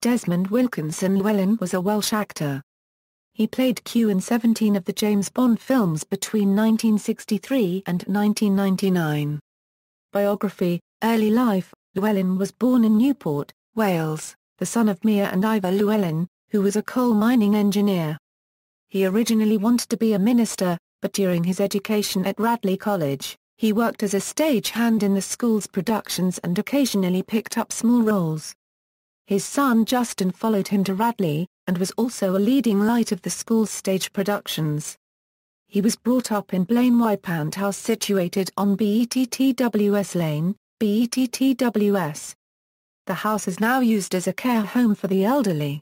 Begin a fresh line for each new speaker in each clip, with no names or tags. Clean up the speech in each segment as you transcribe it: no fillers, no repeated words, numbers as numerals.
Desmond Wilkinson Llewelyn was a Welsh actor. He played Q in 17 of the James Bond films between 1963 and 1999. Biography. Early life. Llewelyn was born in Newport, Wales, the son of Mia and Ivor Llewelyn, who was a coal mining engineer. He originally wanted to be a minister, but during his education at Radley College, he worked as a stagehand in the school's productions and occasionally picked up small roles. His son Justin followed him to Radley, and was also a leading light of the school's stage productions. He was brought up in Blaenau House situated on Bettws Lane, Bettws. The house is now used as a care home for the elderly.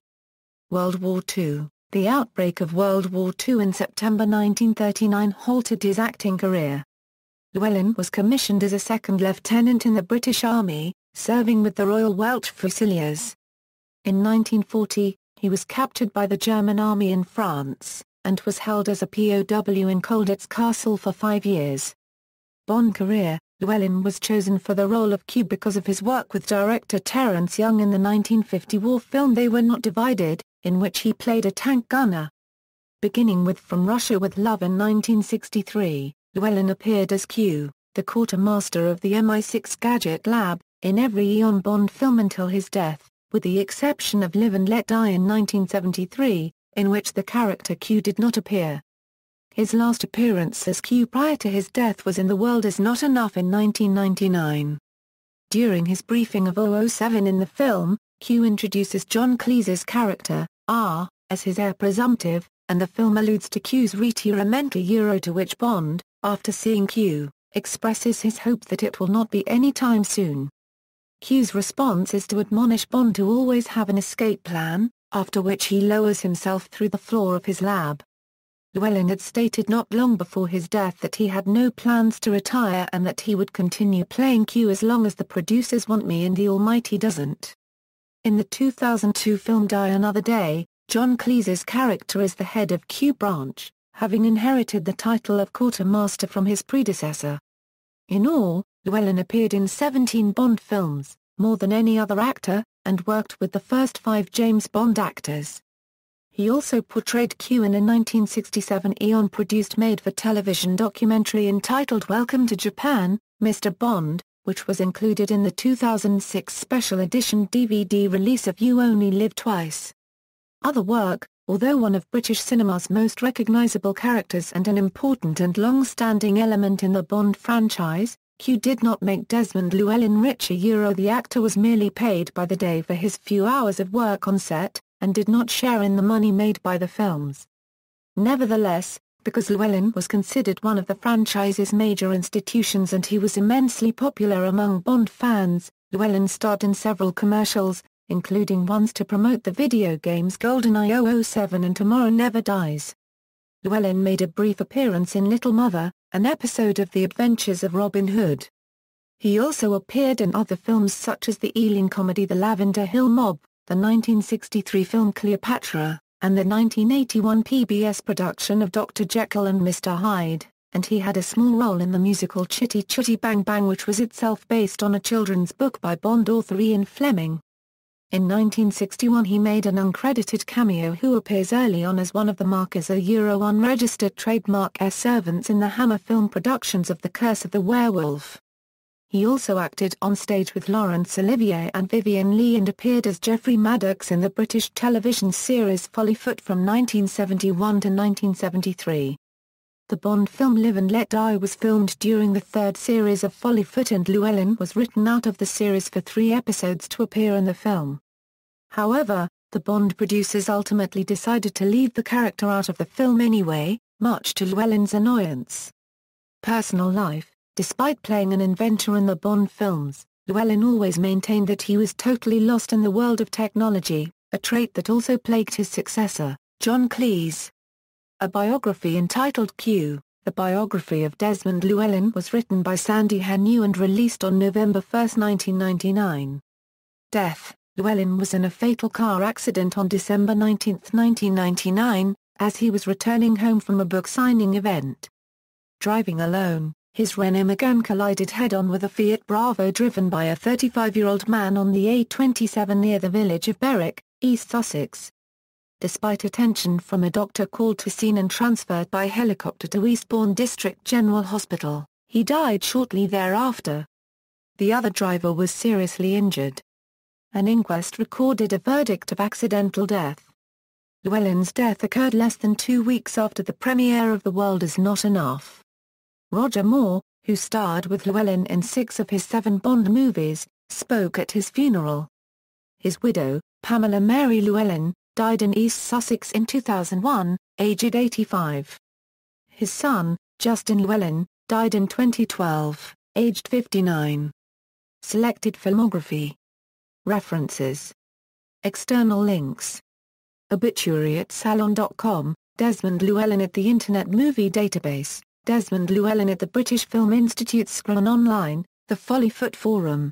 World War II. The outbreak of World War II in September 1939 halted his acting career. Llewelyn was commissioned as a second lieutenant in the British Army, serving with the Royal Welsh Fusiliers. In 1940, he was captured by the German army in France, and was held as a POW in Colditz Castle for 5 years. Bond career. Llewelyn was chosen for the role of Q because of his work with director Terence Young in the 1950 war film They Were Not Divided, in which he played a tank gunner. Beginning with From Russia with Love in 1963, Llewelyn appeared as Q, the quartermaster of the MI6 Gadget Lab, in every Eon Bond film until his death, with the exception of Live and Let Die in 1973, in which the character Q did not appear. His last appearance as Q prior to his death was in The World Is Not Enough in 1999. During his briefing of 007 in the film, Q introduces John Cleese's character, R, as his heir presumptive, and the film alludes to Q's retirement to which Bond, after seeing Q, expresses his hope that it will not be any time soon. Q's response is to admonish Bond to always have an escape plan, after which he lowers himself through the floor of his lab. Llewelyn had stated not long before his death that he had no plans to retire and that he would continue playing Q as long as the producers want me and the Almighty doesn't. In the 2002 film Die Another Day, John Cleese's character is the head of Q Branch, having inherited the title of quartermaster from his predecessor. In all, Llewelyn appeared in 17 Bond films, more than any other actor, and worked with the first 5 James Bond actors. He also portrayed Q in a 1967 Eon-produced made-for-television documentary entitled Welcome to Japan, Mr. Bond, which was included in the 2006 special edition DVD release of You Only Live Twice. Other work. Although one of British cinema's most recognisable characters and an important and long-standing element in the Bond franchise, Q did not make Desmond Llewelyn rich. The actor was merely paid by the day for his few hours of work on set, and did not share in the money made by the films. Nevertheless, because Llewelyn was considered one of the franchise's major institutions and he was immensely popular among Bond fans, Llewelyn starred in several commercials, including ones to promote the video games GoldenEye 007 and Tomorrow Never Dies. Llewelyn made a brief appearance in Little Mother, an episode of The Adventures of Robin Hood. He also appeared in other films such as the Ealing comedy The Lavender Hill Mob, the 1963 film Cleopatra, and the 1981 PBS production of Dr. Jekyll and Mr. Hyde, and he had a small role in the musical Chitty Chitty Bang Bang, which was itself based on a children's book by Bond author Ian Fleming. In 1961 he made an uncredited cameo who appears early on as one of the Marquis unregistered trademark servants in the Hammer film productions of The Curse of the Werewolf. He also acted on stage with Laurence Olivier and Vivien Leigh and appeared as Geoffrey Maddox in the British television series Follyfoot from 1971 to 1973. The Bond film Live and Let Die was filmed during the third series of Follyfoot, and Llewelyn was written out of the series for 3 episodes to appear in the film. However, the Bond producers ultimately decided to leave the character out of the film anyway, much to Llewelyn's annoyance. Personal life. Despite playing an inventor in the Bond films, Llewelyn always maintained that he was totally lost in the world of technology, a trait that also plagued his successor, John Cleese. A biography entitled Q, The Biography of Desmond Llewelyn, was written by Sandy Hanu and released on November 1, 1999. Death. Llewelyn was in a fatal car accident on December 19, 1999, as he was returning home from a book signing event. Driving alone, his Renault Megane collided head-on with a Fiat Bravo driven by a 35-year-old man on the A27 near the village of Berwick, East Sussex. Despite attention from a doctor called to scene and transferred by helicopter to Eastbourne District General Hospital, he died shortly thereafter. The other driver was seriously injured. An inquest recorded a verdict of accidental death. Llewellyn's death occurred less than 2 weeks after the premiere of The World Is Not Enough. Roger Moore, who starred with Llewelyn in 6 of his 7 Bond movies, spoke at his funeral. His widow, Pamela Mary Llewelyn, died in East Sussex in 2001, aged 85. His son, Justin Llewelyn, died in 2012, aged 59. Selected filmography. References. External links. Obituary at Salon.com, Desmond Llewelyn at the Internet Movie Database, Desmond Llewelyn at the British Film Institute's Scran Online, the Follyfoot Forum.